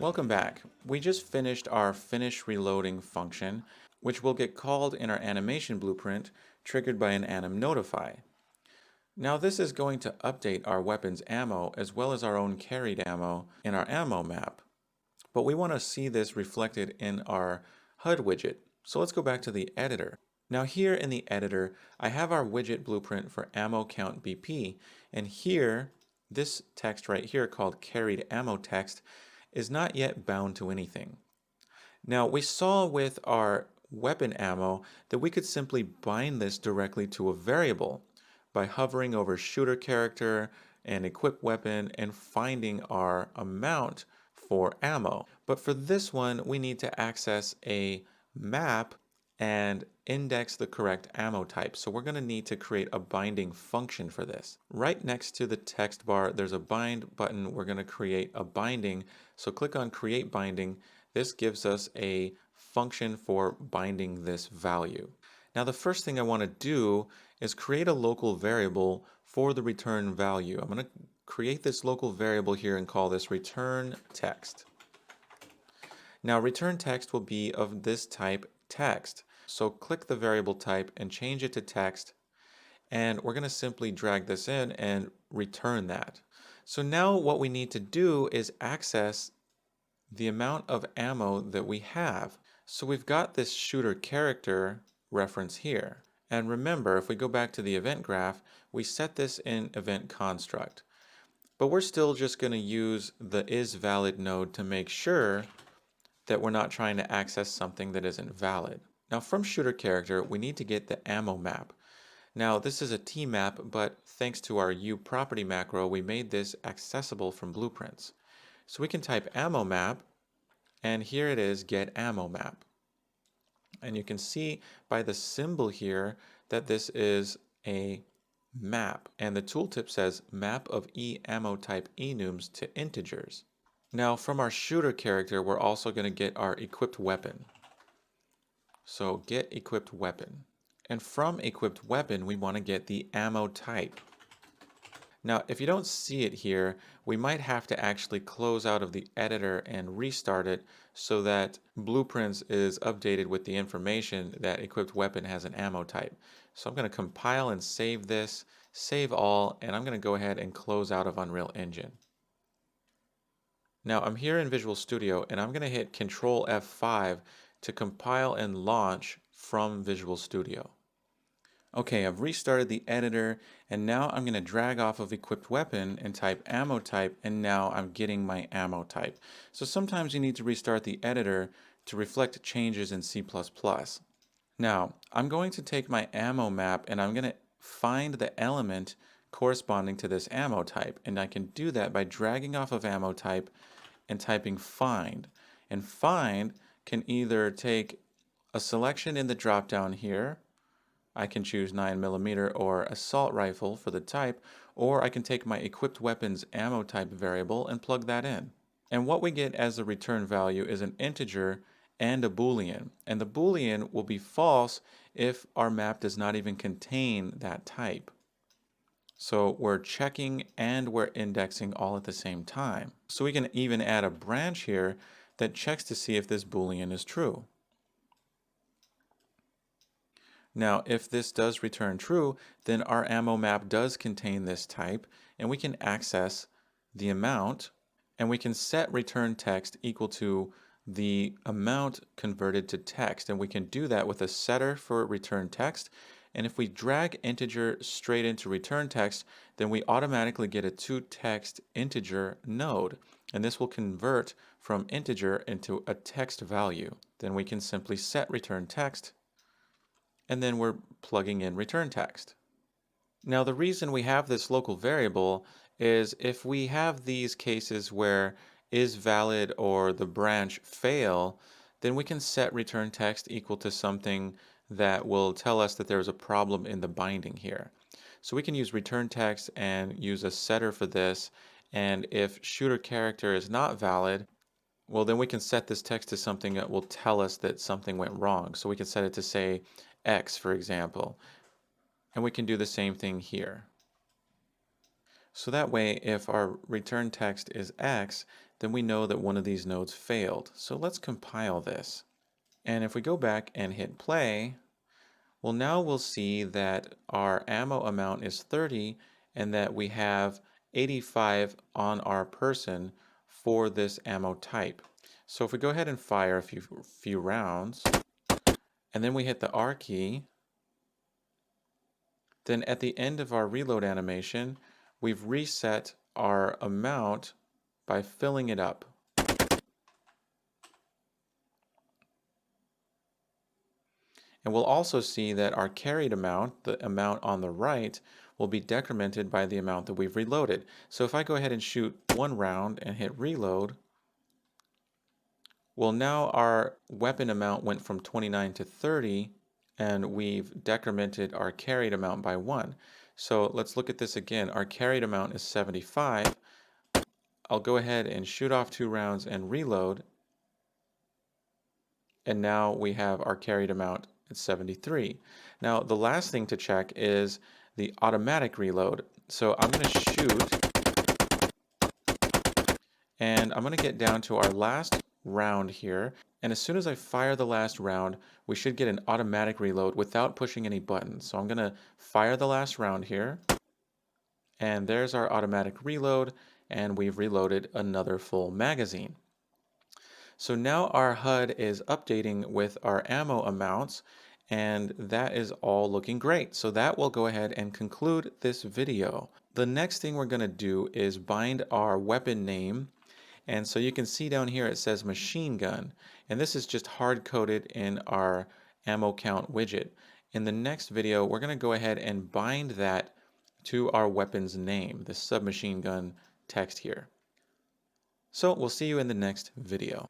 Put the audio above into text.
Welcome back. We just finished our finish reloading function, which will get called in our animation blueprint, triggered by an anim notify. Now this is going to update our weapon's ammo as well as our own carried ammo in our ammo map. But we want to see this reflected in our HUD widget. So let's go back to the editor. Now here in the editor, I have our widget blueprint for ammo count BP, and here, this text right here called carried ammo text is not yet bound to anything. Now we saw with our weapon ammo that we could simply bind this directly to a variable by hovering over shooter character and equip weapon and finding our amount for ammo. But for this one, we need to access a map and index the correct ammo type. So we're going to need to create a binding function for this. Right next to the text bar, there's a bind button. We're going to create a binding. So click on create binding. This gives us a function for binding this value. Now the first thing I want to do is create a local variable for the return value. I'm going to create this local variable here and call this return text. Now return text will be of this type text. So click the variable type and change it to text, and we're going to simply drag this in and return that. So now what we need to do is access the amount of ammo that we have. So we've got this shooter character reference here. And remember, if we go back to the event graph, we set this in event construct. But we're still just going to use the isValid node to make sure that we're not trying to access something that isn't valid. Now from shooter character, we need to get the ammo map. Now this is a T map, but thanks to our U property macro, we made this accessible from blueprints. So we can type ammo map, and here it is, get ammo map. And you can see by the symbol here that this is a map, and the tooltip says map of E ammo type enums to integers. Now from our shooter character, we're also going to get our equipped weapon. So get equipped weapon. And from equipped weapon, we want to get the ammo type. Now, if you don't see it here, we might have to actually close out of the editor and restart it so that Blueprints is updated with the information that equipped weapon has an ammo type. So I'm going to compile and save this, save all, and I'm going to go ahead and close out of Unreal Engine. Now I'm here in Visual Studio and I'm going to hit Control F5 to compile and launch from Visual Studio. Okay, I've restarted the editor and now I'm going to drag off of equipped weapon and type ammo type, and now I'm getting my ammo type. So sometimes you need to restart the editor to reflect changes in C++. Now I'm going to take my ammo map and I'm going to find the element corresponding to this ammo type, and I can do that by dragging off of ammo type and typing find. And find can either take a selection in the drop down here. I can choose 9mm or assault rifle for the type, or I can take my equipped weapons ammo type variable and plug that in. And what we get as the return value is an integer and a boolean, and the boolean will be false if our map does not even contain that type. So we're checking and we're indexing all at the same time. So we can even add a branch here that checks to see if this boolean is true. Now, if this does return true, then our ammo map does contain this type, and we can access the amount, and we can set return text equal to the amount converted to text, and we can do that with a setter for return text. And if we drag integer straight into return text, then we automatically get a toText integer node, and this will convert from integer into a text value. Then we can simply set return text, and then we're plugging in return text. Now the reason we have this local variable is if we have these cases where isValid or the branch fail, then we can set return text equal to something that will tell us that there's a problem in the binding here. So we can use return text and use a setter for this, and if shooter character is not valid, well then we can set this text to something that will tell us that something went wrong. So we can set it to say X, for example, and we can do the same thing here. So that way, if our return text is X, then we know that one of these nodes failed. So let's compile this. And if we go back and hit play, well, now we'll see that our ammo amount is 30 and that we have 85 on our person for this ammo type. So if we go ahead and fire a few rounds, and then we hit the R key, then at the end of our reload animation, we've reset our amount by filling it up. And we'll also see that our carried amount, the amount on the right, will be decremented by the amount that we've reloaded. So if I go ahead and shoot one round and hit reload, well, now our weapon amount went from 29 to 30, and we've decremented our carried amount by 1. So let's look at this again. Our carried amount is 75. I'll go ahead and shoot off 2 rounds and reload. And now we have our carried amount at 73. Now, the last thing to check is the automatic reload. So I'm going to shoot, and I'm going to get down to our last round here. And as soon as I fire the last round, we should get an automatic reload without pushing any buttons. So I'm going to fire the last round here. And there's our automatic reload, and we've reloaded another full magazine. So now our HUD is updating with our ammo amounts, and that is all looking great. So that will go ahead and conclude this video. The next thing we're going to do is bind our weapon name. And so you can see down here it says machine gun, and this is just hard-coded in our ammo count widget. In the next video, we're going to go ahead and bind that to our weapon's name, the submachine gun text here. So we'll see you in the next video.